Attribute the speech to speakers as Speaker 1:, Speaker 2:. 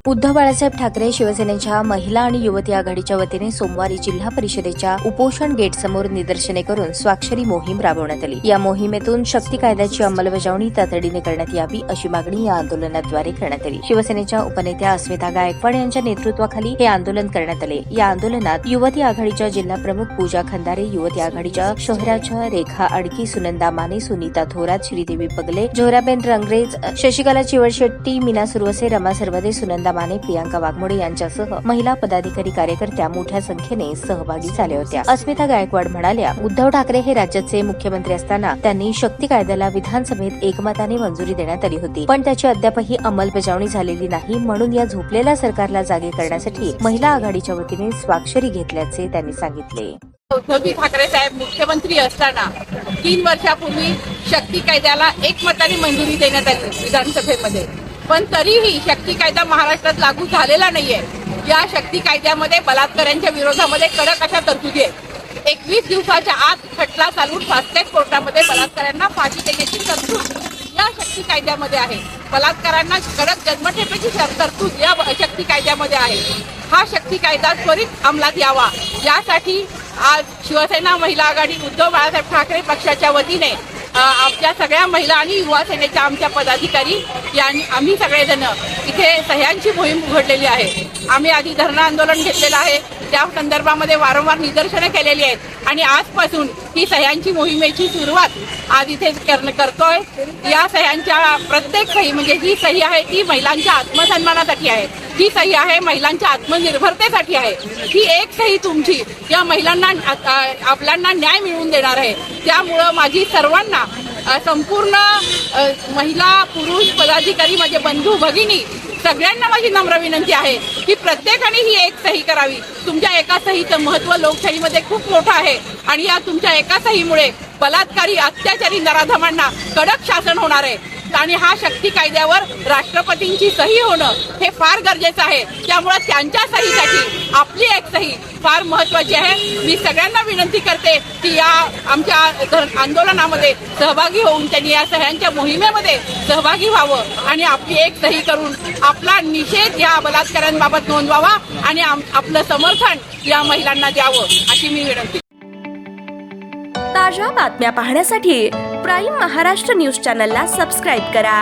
Speaker 1: उद्धव बाळासाहेब ठाकरे शिवसेनेच्या महिला आणि युवती आघाडीच्या वतीने सोमवारी जिल्हा परिषदेच्या उपोषण गेट समोर निदर्शने करून स्वाक्षरी मोहीम राबवण्यात आली। या मोहिमेतून शक्ती कायद्याची अंमलबजावणी तातडीने करण्यात यावी अशी मागणी या आंदोलनाद्वारे करण्यात आली। शिवसेनेच्या उपनेत्या अस्मिता गायकवाड यांच्या नेतृत्वाखाली हे आंदोलन करण्यात आले। या आंदोलनात युवती आघाडीच्या जिल्हा प्रमुख पूजा खंदारे, युवती आघाडीच्या शहराच्या रेखा अडकी, सुनंदा माने, सुनीता थोरात, श्रीदेवी पगले, जोराबेन रंगरेज, शशिकला चिवळशेट्टी, मीना सुरवसे, रमा सरवदे, सुनंदा माने, प्रियांका वाघमोडे यांच्यासह महिला पदाधिकारी कार्यकर्त्या मोठ्या संख्येने सहभागी झाल्या होत्या। अस्मिता गायकवाड म्हणाल्या, उद्धव ठाकरे हे राज्याचे मुख्यमंत्री असताना त्यांनी शक्ती कायद्याला विधानसभेत एकमताने मंजुरी देण्यात आली होती, पण त्याची अद्यापही अंमलबजावणी झालेली नाही। म्हणून या झोपलेल्या सरकारला जागे करण्यासाठी महिला आघाडीच्या वतीने स्वाक्षरी घेतल्याचे त्यांनी सांगितले।
Speaker 2: उद्धव ठाकरे साहेब मुख्यमंत्री असताना 3 वर्षापूर्वी शक्ती कायद्याला एकमताने मंजुरी देण्यात आली विधानसभेमध्ये, पण तरीही शक्ती कायदा महाराष्ट्रात लागू झालेला नाहीये। या शक्ती कायद्यामध्ये बलात्कारांच्या विरोधामध्ये कडक अशा तरतुदी आहेत। 21 दिवसाच्या आत खटला चालून फास्ट ट्रॅक कोर्टामध्ये बलात्कारांना फाशी देण्याची तरतूद या शक्ती कायद्यामध्ये आहे। बलात्कारांना कडक जन्मठेपेची तरतूद या शक्ती कायद्यामध्ये आहे। हा शक्ती कायदा त्वरित अंमलात यावा यासाठी आज शिवसेना महिला आघाडी उद्धव बाळासाहेब ठाकरे पक्षाच्या वतीने आमच्या सगळ्या महिला आणि युवा सेनेच्या आमच्या पदाधिकारी यांनी आम्ही सगळेजण इथे सह्यांची मोहीम उघडलेली आहे। आम्ही आधी धरणं आंदोलन घेतलेलं आहे, त्या संदर्भामध्ये वारंवार निदर्शने केलेली आहेत आणि आजपासून ही सह्यांची मोहिमेची सुरुवात आज इथे करतोय। या सह्यांच्या प्रत्येक सही म्हणजे ही सही आहे ती महिलांच्या आत्मसन्मानासाठी आहे, ही सही आहे महिलांच्या आत्मनिर्भरतेसाठी आहे। ही एक सही तुमची या महिलांना आपल्याला न्याय मिळवून देणार आहे। त्यामुळं माझी सर्वांना संपूर्ण महिला पुरुष पदाधिकारी माझे बंधू भगिनी सगळ्यांना माझी नम्र विनंती आहे की प्रत्येकाने ही एक सही करावी। तुमच्या एका सहीचं महत्त्व लोकशाहीमध्ये खूप मोठं आहे आणि या तुमच्या एका सहीमुळे बलात्कारी अत्याचारी नराधमांना कडक शासन होणार आहे आणि हा शक्ती कायद्यावर राष्ट्रपतींची सही होणं हे फार गरजेचं आहे। त्यामुळे त्यांच्या सहीसाठी आपली एक सही फार महत्त्वाची आहे। मी सगळ्यांना विनंती करते की या आमच्या आंदोलनामध्ये सहभागी होऊन त्यांनी या सह्यांच्या मोहिमेमध्ये सहभागी व्हावं आणि आपली एक सही करून आपला निषेध या बलात्कारांबाबत नोंदवावा आणि आपलं समर्थन या महिलांना द्यावं अशी मी विनंती।
Speaker 3: ताज्या बातम्या पाहण्यासाठी प्राईम महाराष्ट्र न्यूज चॅनलला सबस्क्राईब करा।